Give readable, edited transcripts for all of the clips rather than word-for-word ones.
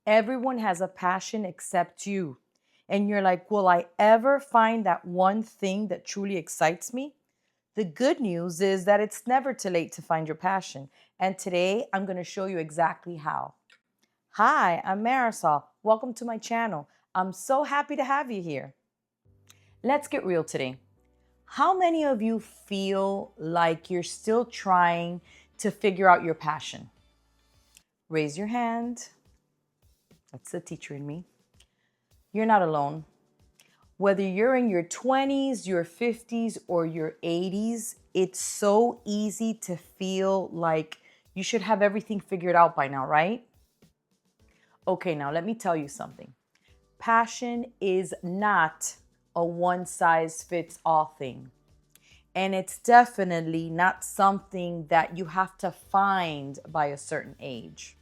Everyone has a passion except you. And you're like, will I ever find that one thing that truly excites me? The good news is that it's never too late to find your passion. And today I'm going to show you exactly how. Hi, I'm Marisol. Welcome to my channel. I'm so happy to have you here. Let's get real today. How many of you feel like you're still trying to figure out your passion? Raise your hand. That's the teacher in me. You're not alone. Whether you're in your 20s, your 50s, or your 80s, it's so easy to feel like you should have everything figured out by now, right? Okay, now let me tell you something. Passion is not a one-size-fits-all thing. And it's definitely not something that you have to find by a certain age.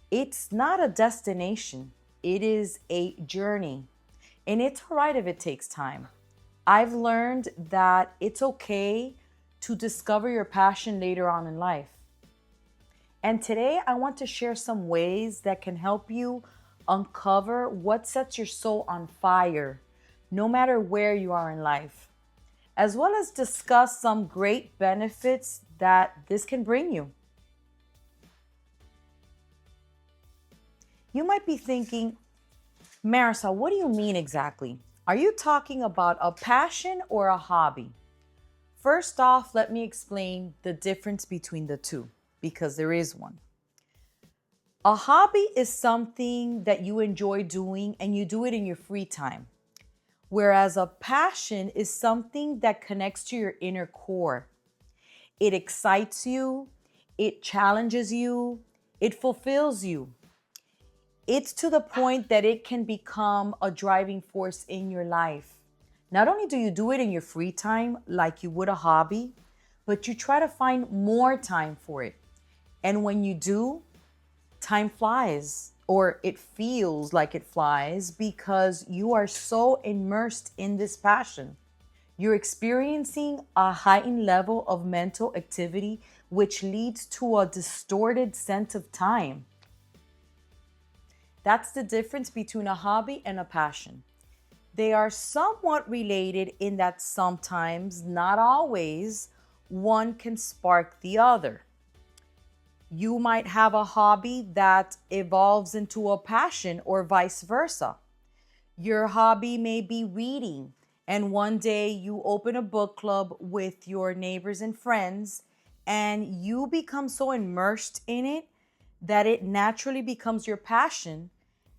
It's not a destination. It is a journey. And it's all right if it takes time. I've learned that it's okay to discover your passion later on in life. And today I want to share some ways that can help you uncover what sets your soul on fire, no matter where you are in life, as well as discuss some great benefits that this can bring you. You might be thinking, Marisol, what do you mean exactly? Are you talking about a passion or a hobby? First off, let me explain the difference between the two, because there is one. A hobby is something that you enjoy doing and you do it in your free time. Whereas a passion is something that connects to your inner core. It excites you, it challenges you, it fulfills you. It's to the point that it can become a driving force in your life. Not only do you do it in your free time like you would a hobby, but you try to find more time for it. And when you do, time flies, or it feels like it flies because you are so immersed in this passion. You're experiencing a heightened level of mental activity, which leads to a distorted sense of time. That's the difference between a hobby and a passion. They are somewhat related in that sometimes, not always, one can spark the other. You might have a hobby that evolves into a passion or vice versa. Your hobby may be reading, and one day you open a book club with your neighbors and friends, and you become so immersed in it that it naturally becomes your passion.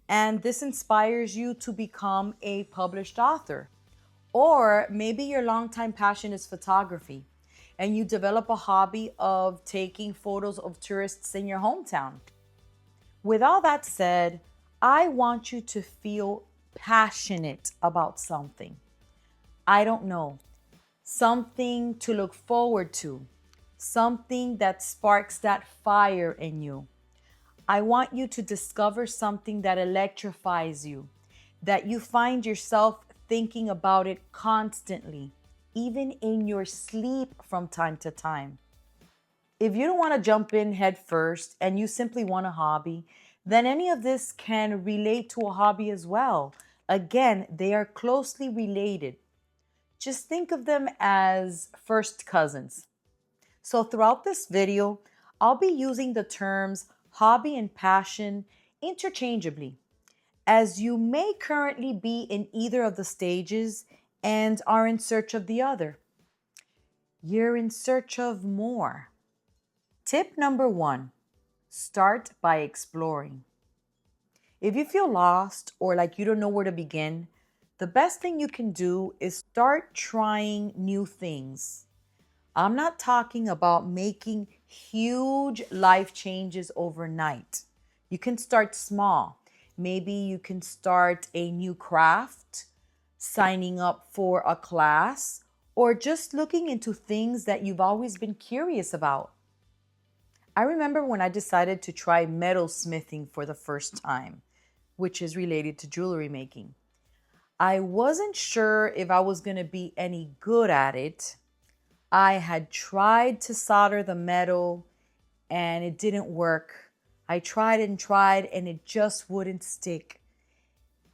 And this inspires you to become a published author. Or maybe your longtime passion is photography and you develop a hobby of taking photos of tourists in your hometown. With all that said, I want you to feel passionate about something. I don't know, something to look forward to, something that sparks that fire in you. I want you to discover something that electrifies you, that you find yourself thinking about it constantly, even in your sleep from time to time. If you don't want to jump in head first and you simply want a hobby, then any of this can relate to a hobby as well. Again, they are closely related. Just think of them as first cousins. So throughout this video, I'll be using the terms hobby and passion interchangeably, as you may currently be in either of the stages and are in search of the other. You're in search of more. Tip number 1, start by exploring. If you feel lost or like you don't know where to begin, the best thing you can do is start trying new things. I'm not talking about making huge life changes overnight. You can start small. Maybe you can start a new craft, signing up for a class, or just looking into things that you've always been curious about. I remember when I decided to try metal smithing for the first time, which is related to jewelry making. I wasn't sure if I was going to be any good at it. I had tried to solder the metal and it didn't work. I tried and tried and it just wouldn't stick.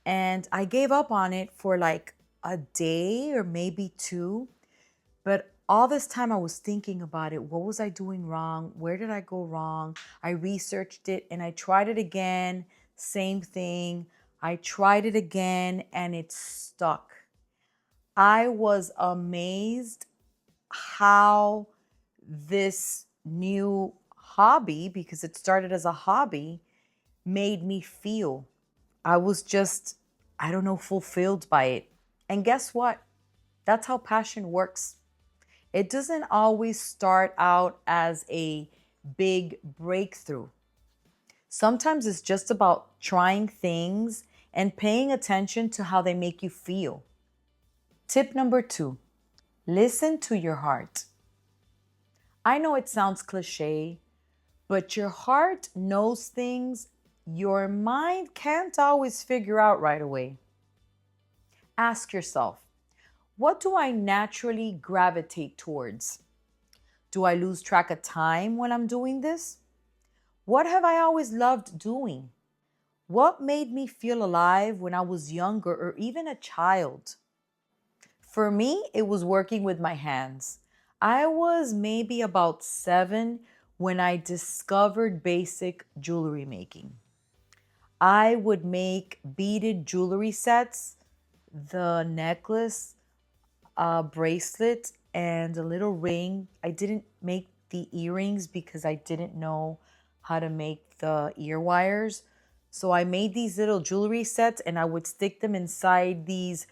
And I gave up on it for like a day or maybe two. But all this time I was thinking about it. What was I doing wrong? Where did I go wrong? I researched it and I tried it again. Same thing. I tried it again and it stuck. I was amazed how this new hobby, because it started as a hobby, made me feel. I was just, I don't know, fulfilled by it. And guess what? That's how passion works. It doesn't always start out as a big breakthrough. Sometimes it's just about trying things and paying attention to how they make you feel. Tip number two, listen to your heart. I know it sounds cliche, but your heart knows things your mind can't always figure out right away. Ask yourself, what do I naturally gravitate towards? Do I lose track of time when I'm doing this? What have I always loved doing? What made me feel alive when I was younger or even a child? For me, it was working with my hands. I was maybe about 7 when I discovered basic jewelry making. I would make beaded jewelry sets, the necklace, a bracelet, and a little ring. I didn't make the earrings because I didn't know how to make the ear wires. So I made these little jewelry sets and I would stick them inside these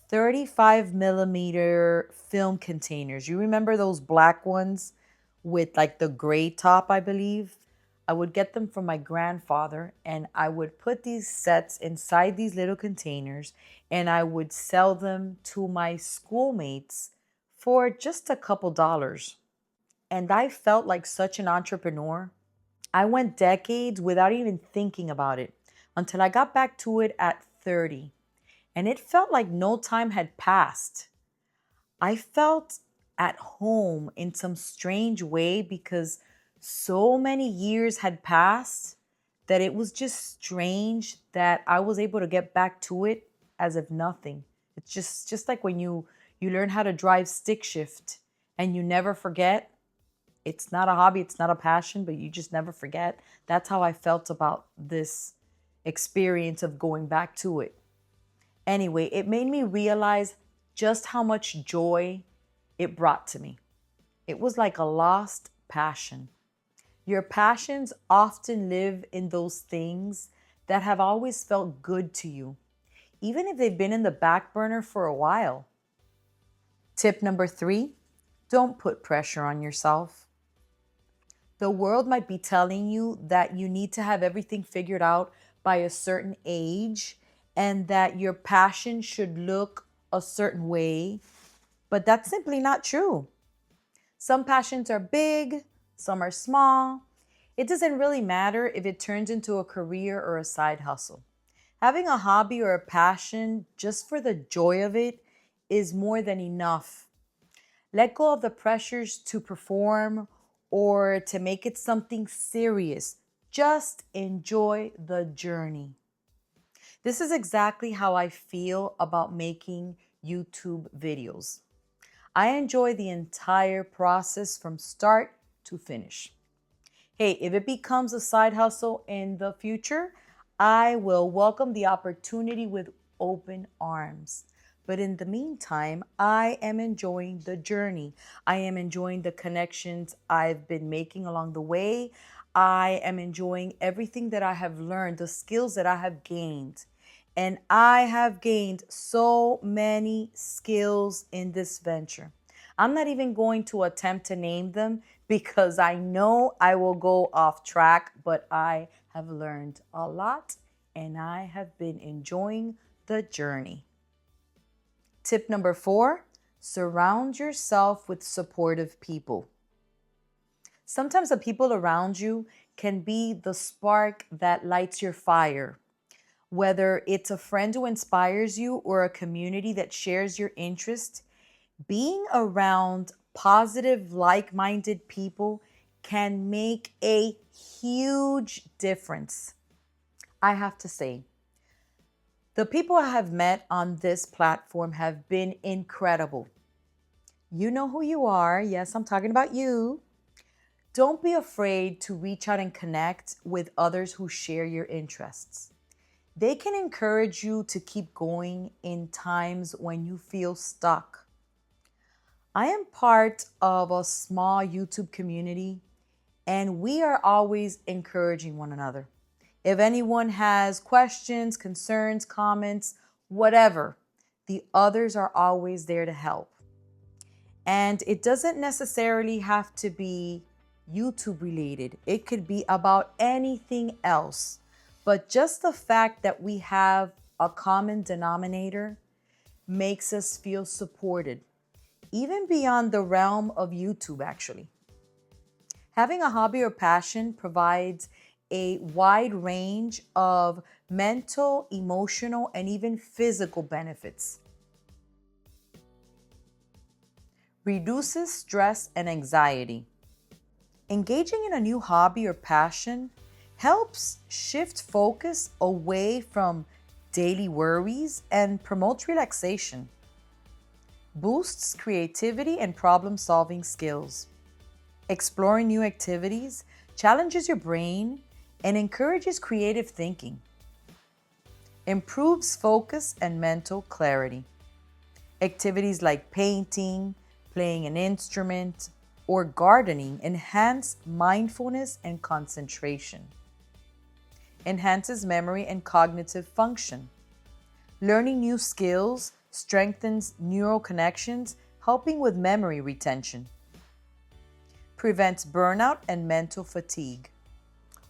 35 millimeter film containers. You remember those black ones with like the gray top, I believe? I would get them from my grandfather and I would put these sets inside these little containers and I would sell them to my schoolmates for just a couple dollars. And I felt like such an entrepreneur. I went decades without even thinking about it until I got back to it at 30. And it felt like no time had passed. I felt at home in some strange way because so many years had passed that it was just strange that I was able to get back to it as if nothing. It's just like when you learn how to drive stick shift and you never forget. It's not a hobby, it's not a passion, but you just never forget. That's how I felt about this experience of going back to it. Anyway, it made me realize just how much joy it brought to me. It was like a lost passion. Your passions often live in those things that have always felt good to you, even if they've been in the back burner for a while. Tip number three, don't put pressure on yourself. The world might be telling you that you need to have everything figured out by a certain age and that your passion should look a certain way, but that's simply not true. Some passions are big, some are small. It doesn't really matter if it turns into a career or a side hustle. Having a hobby or a passion just for the joy of it is more than enough. Let go of the pressures to perform or to make it something serious. Just enjoy the journey. This is exactly how I feel about making YouTube videos. I enjoy the entire process from start to finish. Hey, if it becomes a side hustle in the future, I will welcome the opportunity with open arms. But in the meantime, I am enjoying the journey. I am enjoying the connections I've been making along the way. I am enjoying everything that I have learned, the skills that I have gained. And I have gained so many skills in this venture. I'm not even going to attempt to name them because I know I will go off track, but I have learned a lot and I have been enjoying the journey. Tip number 4, surround yourself with supportive people. Sometimes the people around you can be the spark that lights your fire. Whether it's a friend who inspires you or a community that shares your interest, being around positive, like minded people can make a huge difference. I have to say, the people I have met on this platform have been incredible. You know who you are. Yes, I'm talking about you. Don't be afraid to reach out and connect with others who share your interests. They can encourage you to keep going in times when you feel stuck. I am part of a small YouTube community, and we are always encouraging one another. If anyone has questions, concerns, comments, whatever, the others are always there to help. And it doesn't necessarily have to be YouTube related, it could be about anything else. But just the fact that we have a common denominator makes us feel supported, even beyond the realm of YouTube, actually. Having a hobby or passion provides a wide range of mental, emotional, and even physical benefits. Reduces stress and anxiety. Engaging in a new hobby or passion helps shift focus away from daily worries and promotes relaxation. Boosts creativity and problem solving skills. Exploring new activities challenges your brain and encourages creative thinking. Improves focus and mental clarity. Activities like painting, playing an instrument, or gardening enhance mindfulness and concentration. Enhances memory and cognitive function. Learning new skills strengthens neural connections, helping with memory retention. Prevents burnout and mental fatigue.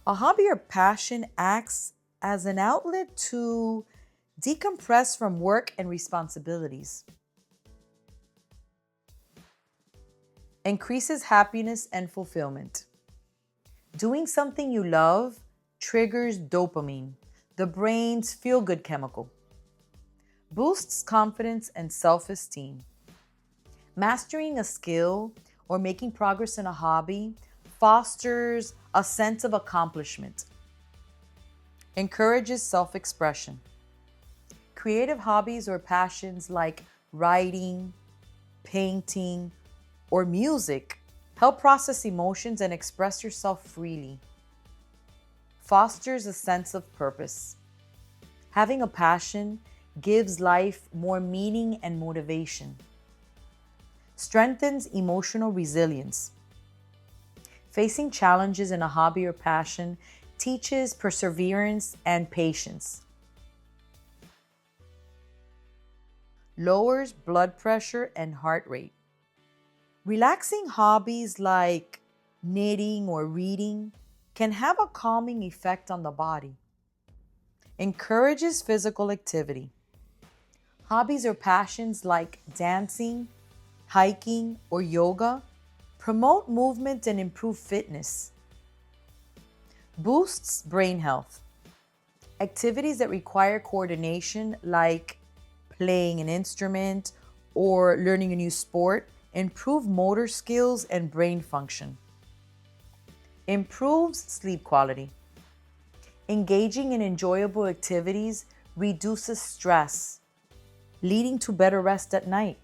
A hobby or passion acts as an outlet to decompress from work and responsibilities. Increases happiness and fulfillment. Doing something you love triggers dopamine, the brain's feel good chemical. Boosts confidence and self esteem. Mastering a skill or making progress in a hobby fosters a sense of accomplishment. Encourages self expression. Creative hobbies or passions like writing, painting, or music help process emotions and express yourself freely. Fosters a sense of purpose. Having a passion gives life more meaning and motivation. Strengthens emotional resilience. Facing challenges in a hobby or passion teaches perseverance and patience. Lowers blood pressure and heart rate. Relaxing hobbies like knitting or reading can have a calming effect on the body. Encourages physical activity. Hobbies or passions like dancing, hiking, or yoga promote movement and improve fitness. Boosts brain health. Activities that require coordination, like playing an instrument or learning a new sport, improve motor skills and brain function. Improves sleep quality. Engaging in enjoyable activities reduces stress, leading to better rest at night.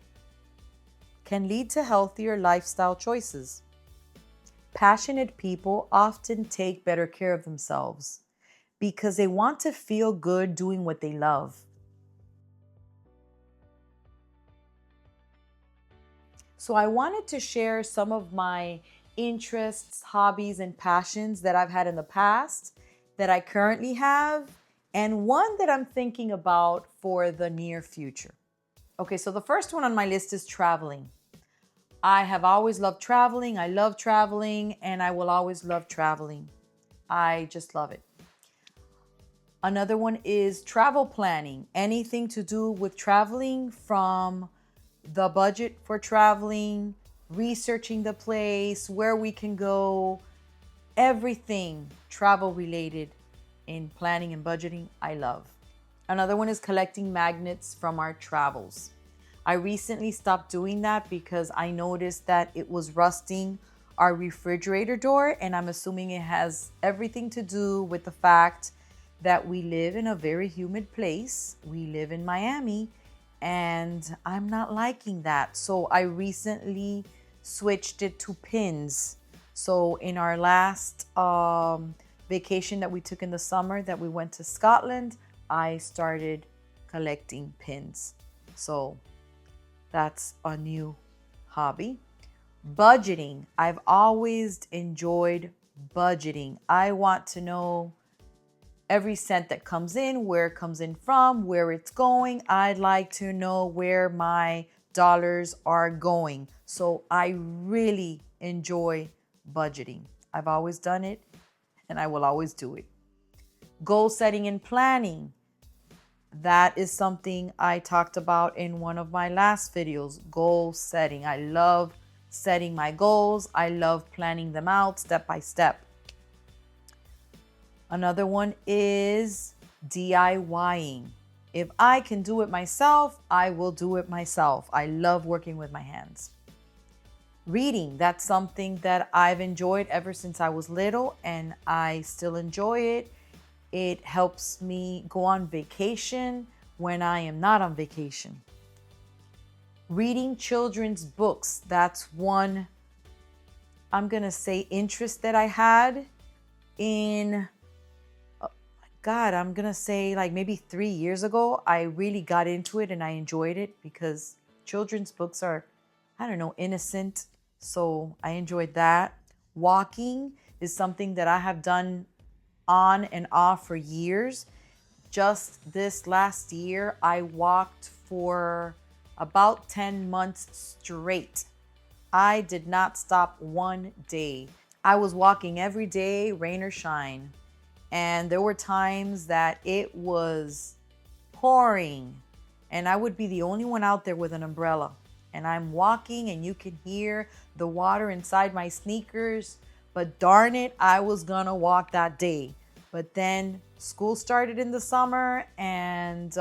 Can lead to healthier lifestyle choices. Passionate people often take better care of themselves because they want to feel good doing what they love. So I wanted to share some of my interests, hobbies, and passions that I've had in the past, that I currently have, and one that I'm thinking about for the near future. Okay, so the first one on my list is traveling. I have always loved traveling. I love traveling, and I will always love traveling. I just love it. Another one is travel planning. Anything to do with traveling, from the budget for traveling, researching the place, where we can go, everything travel related in planning and budgeting, I love. Another one is collecting magnets from our travels. I recently stopped doing that because I noticed that it was rusting our refrigerator door, and I'm assuming it has everything to do with the fact that we live in a very humid place. We live in Miami, and I'm not liking that. So I recently switched it to pins. So in our last vacation that we took in the summer that we went to Scotland, I started collecting pins. So that's a new hobby. Budgeting. I've always enjoyed budgeting. I want to know every cent that comes in, where it comes in from, where it's going. I'd like to know where my dollars are going. So I really enjoy budgeting. I've always done it and I will always do it. Goal setting and planning. That is something I talked about in one of my last videos. Goal setting. I love setting my goals. I love planning them out step by step. Another one is DIYing. If I can do it myself, I will do it myself. I love working with my hands. Reading, that's something that I've enjoyed ever since I was little, and I still enjoy it. It helps me go on vacation when I am not on vacation. Reading children's books, that's one, I'm going to say, interest that I had in, I'm going to say like maybe 3 years ago. I really got into it and I enjoyed it because children's books are, innocent. So I enjoyed that. Walking is something that I have done on and off for years. Just this last year, I walked for about 10 months straight. I did not stop one day. I was walking every day, rain or shine. And there were times that it was pouring and I would be the only one out there with an umbrella. And I'm walking and you can hear the water inside my sneakers. But darn it, I was gonna walk that day. But then school started in the summer, and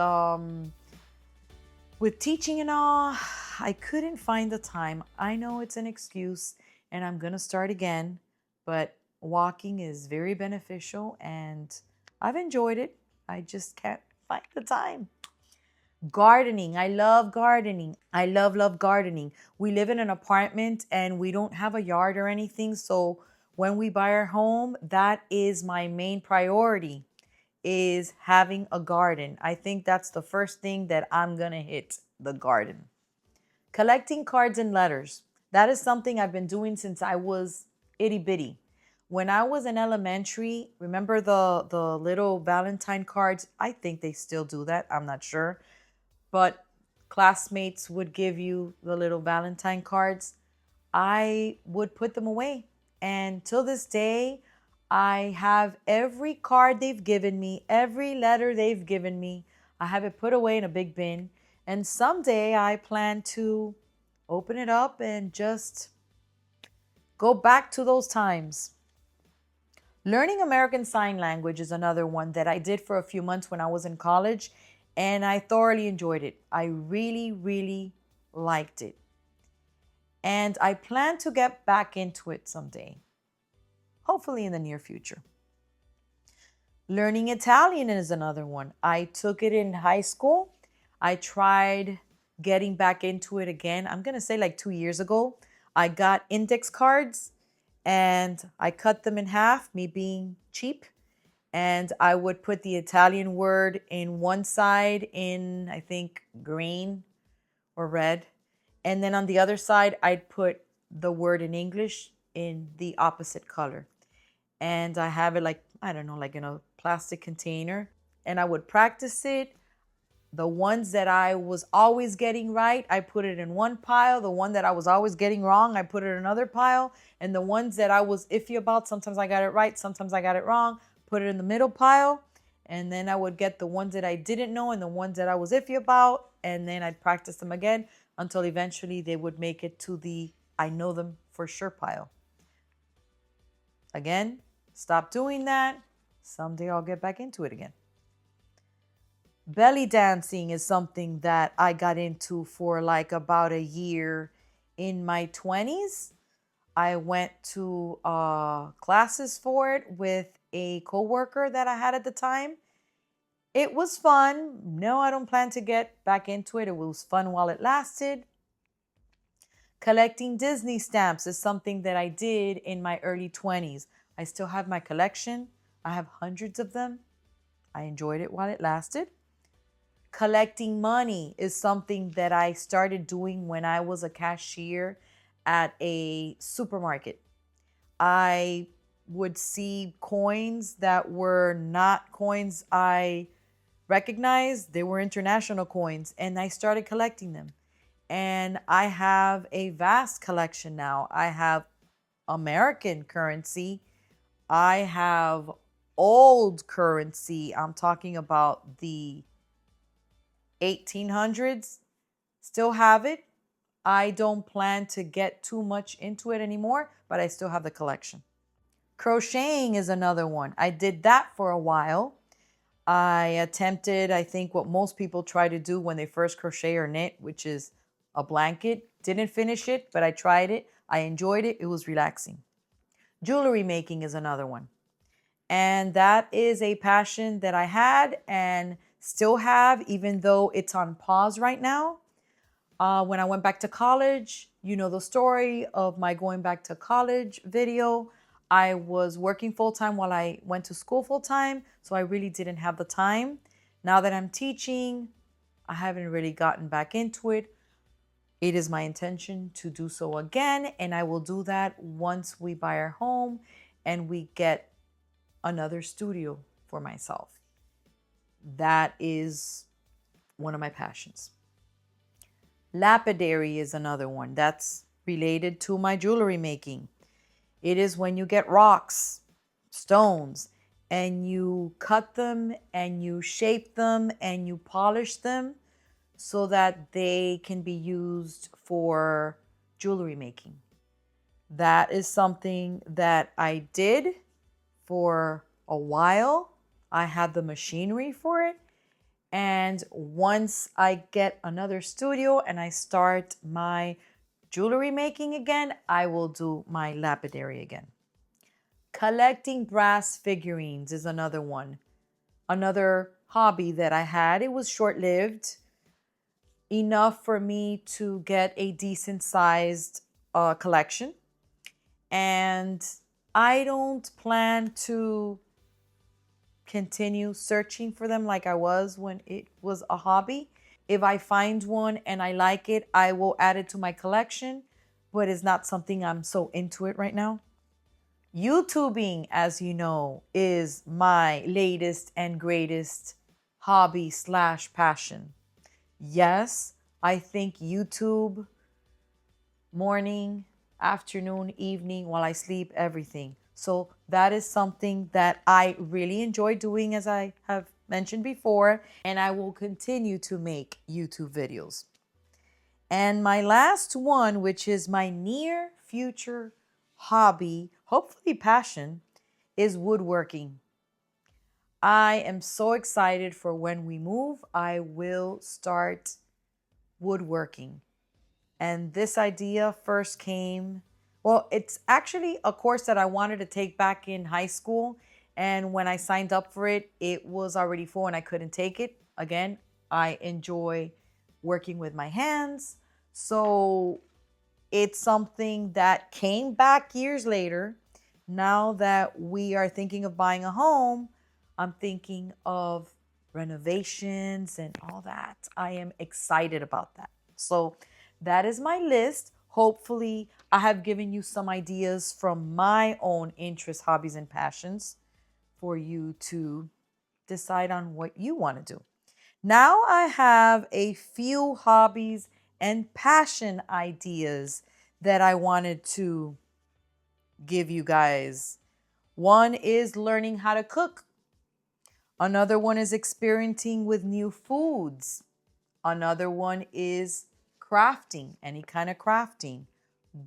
with teaching and all, I couldn't find the time. I know it's an excuse and I'm gonna start again, but walking is very beneficial and I've enjoyed it. I just can't find the time. Gardening. I love gardening. I love gardening. We live in an apartment and we don't have a yard or anything. So when we buy our home, that is my main priority, is having a garden. I think that's the first thing that I'm going to hit, the garden. Collecting cards and letters. That is something I've been doing since I was itty bitty. When I was in elementary, remember the little Valentine cards? I think they still do that. I'm not sure. But classmates would give you the little Valentine cards. I would put them away. And till this day, I have every card they've given me, every letter they've given me. I have it put away in a big bin. And someday I plan to open it up and just go back to those times. Learning American Sign Language is another one that I did for a few months when I was in college. And I thoroughly enjoyed it. I really liked it. And I plan to get back into it someday. Hopefully in the near future. Learning Italian is another one. I took it in high school. I tried getting back into it again. I'm going to say like 2 years ago. I got index cards and I cut them in half, me being cheap. And I would put the Italian word in one side in, I think, green or red. And then on the other side, I'd put the word in English in the opposite color. And I have it like in a plastic container. And I would practice it. The ones that I was always getting right, I put it in one pile. The one that I was always getting wrong, I put it in another pile. And the ones that I was iffy about, sometimes I got it right, sometimes I got it wrong, put it in the middle pile. And then I would get the ones that I didn't know and the ones that I was iffy about. And then I'd practice them again until eventually they would make it to the I know them for sure pile. Again, stop doing that. Someday I'll get back into it again. Belly dancing is something that I got into for like about a year in my 20s. I went to classes for it with a coworker that I had at the time. It was fun. No, I don't plan to get back into it. It was fun while it lasted. Collecting Disney stamps is something that I did in my early 20s. I still have my collection. I have hundreds of them. I enjoyed it while it lasted. Collecting money is something that I started doing when I was a cashier at a supermarket. I would see coins that were not coins I recognized, they were international coins, and I started collecting them. And I have a vast collection now. I have American currency, I have old currency. I'm talking about the 1800s, still have it. I don't plan to get too much into it anymore, but I still have the collection. Crocheting is another one. I did that for a while. I attempted, I think, what most people try to do when they first crochet or knit, which is a blanket. Didn't finish it, but I tried it. I enjoyed it. It was relaxing. Jewelry making is another one. And that is a passion that I had and still have, even though it's on pause right now. When I went back to college, you know the story of my going back to college video. I was working full time while I went to school full time, so I really didn't have the time. Now that I'm teaching, I haven't really gotten back into it. It is my intention to do so again, and I will do that once we buy our home and we get another studio for myself. That is one of my passions. Lapidary is another one that's related to my jewelry making. It is when you get rocks, stones, and you cut them and you shape them and you polish them so that they can be used for jewelry making. That is something that I did for a while. I had the machinery for it. And once I get another studio and I start my jewelry making again, I will do my lapidary again. Collecting brass figurines is another one. Another hobby that I had. It was short lived, enough for me to get a decent sized collection. And I don't plan to continue searching for them like I was when it was a hobby. If I find one and I like it, I will add it to my collection, but it's not something I'm so into it right now. YouTubing, as you know, is my latest and greatest hobby slash passion. Yes, I think YouTube, morning, afternoon, evening, while I sleep, everything. So that is something that I really enjoy doing, as I have mentioned before, and I will continue to make YouTube videos. And my last one, which is my near future hobby, hopefully passion, is woodworking. I am so excited for when we move. I will start woodworking. And this idea first came, well, it's actually a course that I wanted to take back in high school. And when I signed up for it, it was already full and I couldn't take it. Again, I enjoy working with my hands. So it's something that came back years later. Now that we are thinking of buying a home, I'm thinking of renovations and all that. I am excited about that. So that is my list. Hopefully, I have given you some ideas from my own interests, hobbies, and passions for you to decide on what you want to do. Now, I have a few hobbies and passion ideas that I wanted to give you guys. One is learning how to cook. Another one is experimenting with new foods. Another one is crafting, any kind of crafting.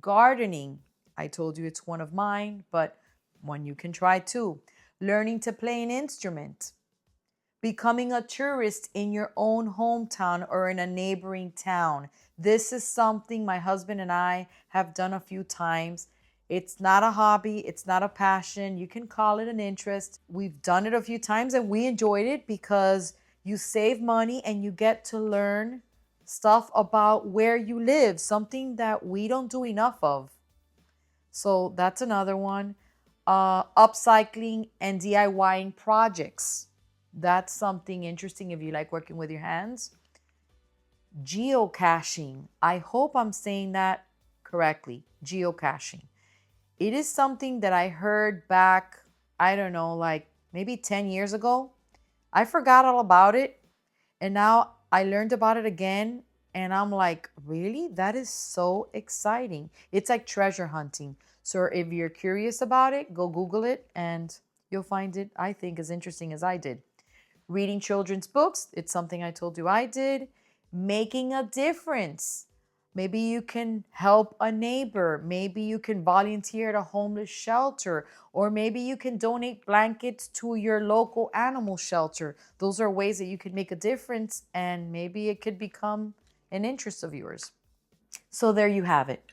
Gardening, I told you it's one of mine, but one you can try too. Learning to play an instrument. Becoming a tourist in your own hometown or in a neighboring town. This is something my husband and I have done a few times. It's not a hobby, it's not a passion. You can call it an interest. We've done it a few times and we enjoyed it because you save money and you get to learn stuff about where you live, something that we don't do enough of. So that's another one. Upcycling and DIYing projects. That's something interesting if you like working with your hands. Geocaching. I hope I'm saying that correctly. Geocaching. It is something that I heard back, I don't know, like maybe 10 years ago. I forgot all about it. And now I learned about it again. And I'm like, really? That is so exciting. It's like treasure hunting. So if you're curious about it, go Google it and you'll find it, I think, as interesting as I did. Reading children's books, it's something I told you I did. Making a difference. Maybe you can help a neighbor. Maybe you can volunteer at a homeless shelter. Or maybe you can donate blankets to your local animal shelter. Those are ways that you could make a difference, and maybe it could become an interest of yours. So there you have it.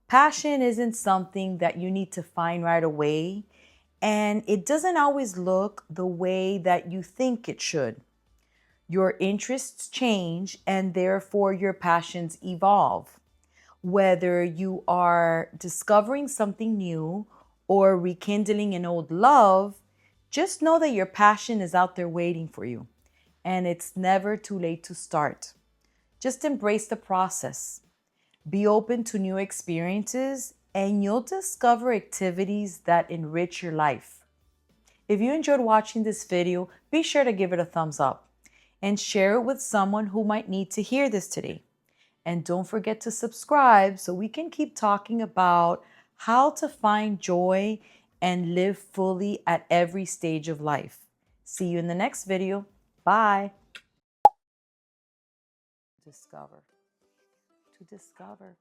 Passion isn't something that you need to find right away, and it doesn't always look the way that you think it should. Your interests change, and therefore your passions evolve. Whether you are discovering something new or rekindling an old love, just know that your passion is out there waiting for you, and it's never too late to start. Just embrace the process. Be open to new experiences, and you'll discover activities that enrich your life. If you enjoyed watching this video, be sure to give it a thumbs up and share it with someone who might need to hear this today. And don't forget to subscribe so we can keep talking about how to find joy and live fully at every stage of life. See you in the next video. Bye. Discover. To discover.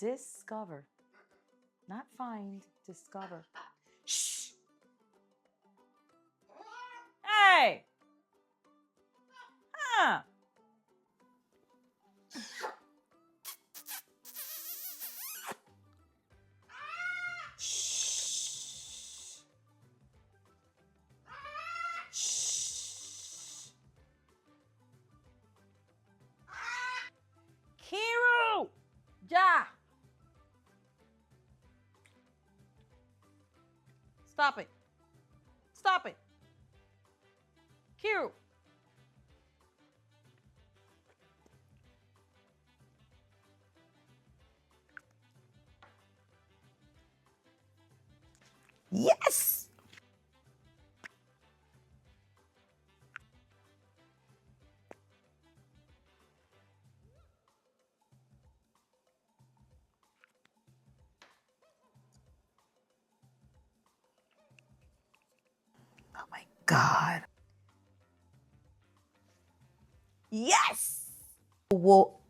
Discover. Not find, discover. Shh. Hey. Huh. Shh. Shh. Kiru. Ja. Stop it. Stop it. Kiru. Yes. Oh my God. Yes. Well,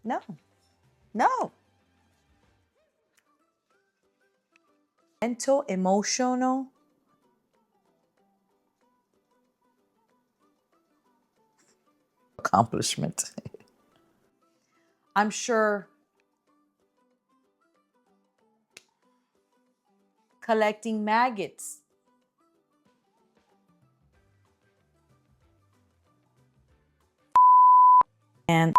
no, no. Mental, emotional accomplishment. I'm sure collecting maggots. And